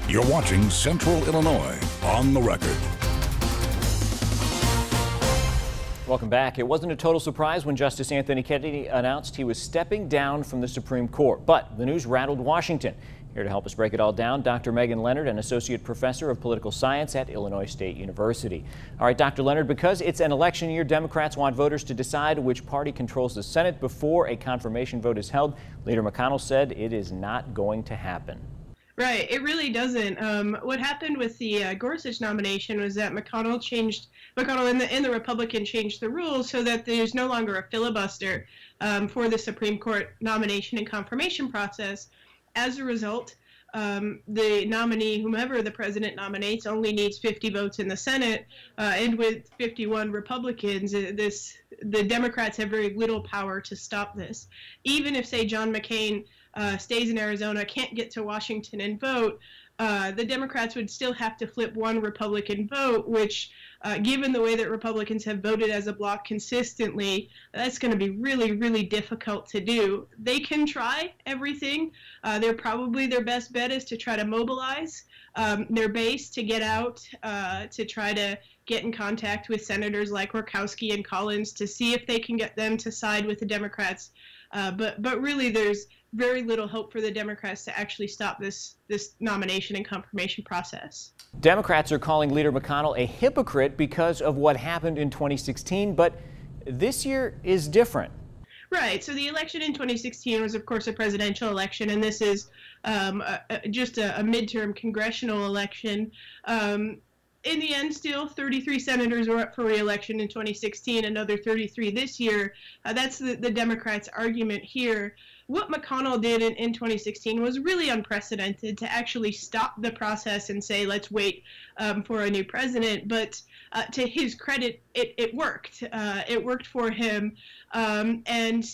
You're watching Central Illinois on the Record. Welcome back. It wasn't a total surprise when Justice Anthony Kennedy announced he was stepping down from the Supreme Court, but the news rattled Washington. Here to help us break it all down, Dr. Meghan Leonard, an associate professor of political science at Illinois State University. All right, Dr. Leonard, because it's an election year, Democrats want voters to decide which party controls the Senate before a confirmation vote is held. Leader McConnell said it is not going to happen. Right, it really doesn't. What happened with the Gorsuch nomination was that McConnell and the Republican changed the rules so that there's no longer a filibuster for the Supreme Court nomination and confirmation process. As a result, the nominee, whomever the president nominates, only needs 50 votes in the Senate, and with 51 Republicans, the Democrats have very little power to stop this. Even if, say, John McCain stays in Arizona, can't get to Washington and vote, the Democrats would still have to flip one Republican vote, which, given the way that Republicans have voted as a bloc consistently, that's going to be really, really difficult to do. They can try everything. Their best bet is to try to mobilize their base to get out, to try to get in contact with senators like Murkowski and Collins to see if they can get them to side with the Democrats. But really, there's very little hope for the Democrats to actually stop this nomination and confirmation process. Democrats are calling Leader McConnell a hypocrite because of what happened in 2016, but this year is different. Right. So the election in 2016 was, of course, a presidential election, and this is just a midterm congressional election. In the end, still, 33 senators were up for re-election in 2016, another 33 this year. That's the Democrats' argument here. What McConnell did in 2016 was really unprecedented, to actually stop the process and say, let's wait for a new president. But to his credit, it worked. It worked for him. And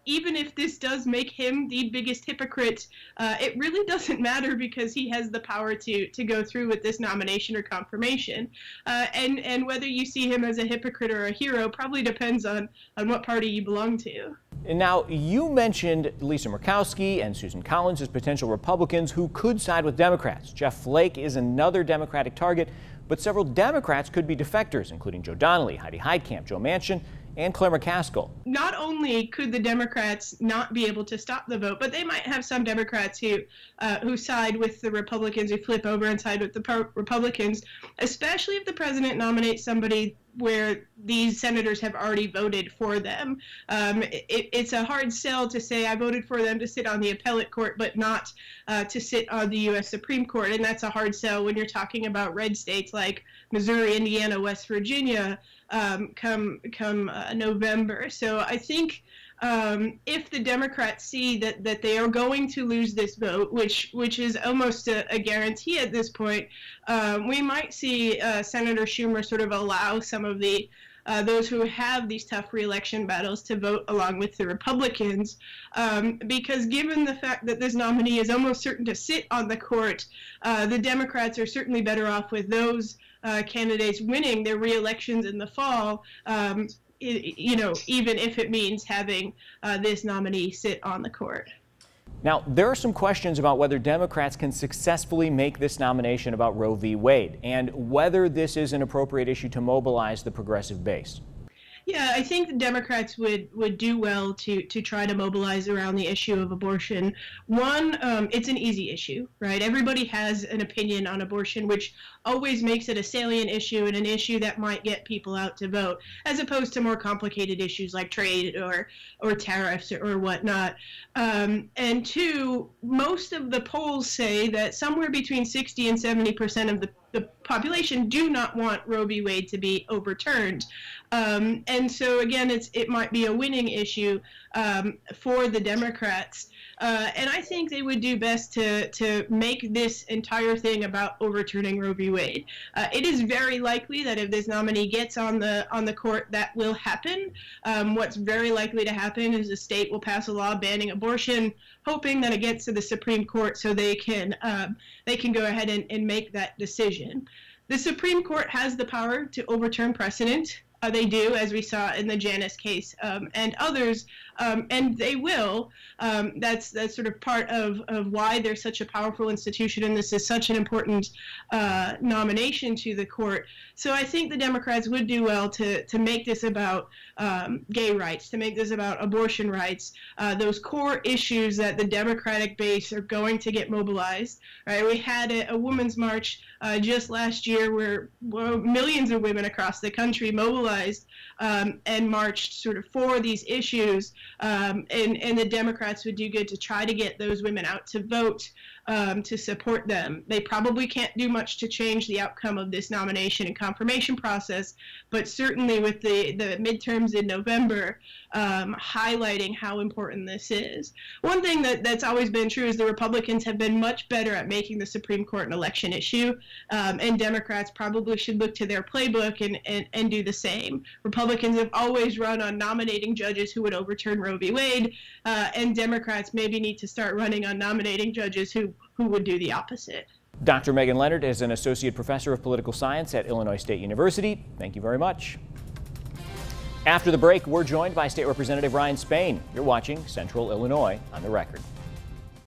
even if this does make him the biggest hypocrite, it really doesn't matter, because he has the power to go through with this nomination or confirmation. And whether you see him as a hypocrite or a hero probably depends on what party you belong to. And now, you mentioned Lisa Murkowski and Susan Collins as potential Republicans who could side with Democrats. Jeff Flake is another Democratic target, but several Democrats could be defectors, including Joe Donnelly, Heidi Heitkamp, Joe Manchin, and Claire McCaskill. Not only could the Democrats not be able to stop the vote, but they might have some Democrats who side with the Republicans, who flip over and side with the Republicans, especially if the president nominates somebody where these senators have already voted for them. It's a hard sell to say, I voted for them to sit on the appellate court, but not to sit on the U.S. Supreme Court. And that's a hard sell when you're talking about red states like Missouri, Indiana, West Virginia, come November. So I think if the Democrats see that they are going to lose this vote, which is almost a guarantee at this point, we might see Senator Schumer sort of allow some of those who have these tough re-election battles to vote along with the Republicans, because given the fact that this nominee is almost certain to sit on the court, the Democrats are certainly better off with those candidates winning their re-elections in the fall, even if it means having this nominee sit on the court. Now, there are some questions about whether Democrats can successfully make this nomination about Roe v. Wade, and whether this is an appropriate issue to mobilize the progressive base. Yeah, I think the Democrats would do well to try to mobilize around the issue of abortion. One, it's an easy issue, right? Everybody has an opinion on abortion, which always makes it a salient issue and an issue that might get people out to vote, as opposed to more complicated issues like trade or tariffs or whatnot. And two, most of the polls say that somewhere between 60 and 70% of the population do not want Roe v. Wade to be overturned. And so, again, it might be a winning issue for the Democrats. And I think they would do best to make this entire thing about overturning Roe v. Wade. It is very likely that if this nominee gets on the court, that will happen. What's very likely to happen is the state will pass a law banning abortion, hoping that it gets to the Supreme Court so they can go ahead and make that decision. The Supreme Court has the power to overturn precedent. They do, as we saw in the Janus case and others, and they will. That's sort of part of why they're such a powerful institution, and this is such an important nomination to the court. So I think the Democrats would do well to make this about gay rights, to make this about abortion rights, those core issues that the Democratic base are going to get mobilized. Right? We had a women's march just last year where millions of women across the country mobilized and marched sort of for these issues, and the Democrats would do good to try to get those women out to vote, to support them. They probably can't do much to change the outcome of this nomination and confirmation process, but certainly with the midterms in November, highlighting how important this is. One thing that's always been true is the Republicans have been much better at making the Supreme Court an election issue, and Democrats probably should look to their playbook and do the same. Republicans have always run on nominating judges who would overturn Roe v. Wade, and Democrats maybe need to start running on nominating judges who would do the opposite. Dr. Meghan Leonard is an associate professor of political science at Illinois State University. Thank you very much. After the break, we're joined by State Representative Ryan Spain. You're watching Central Illinois on the Record.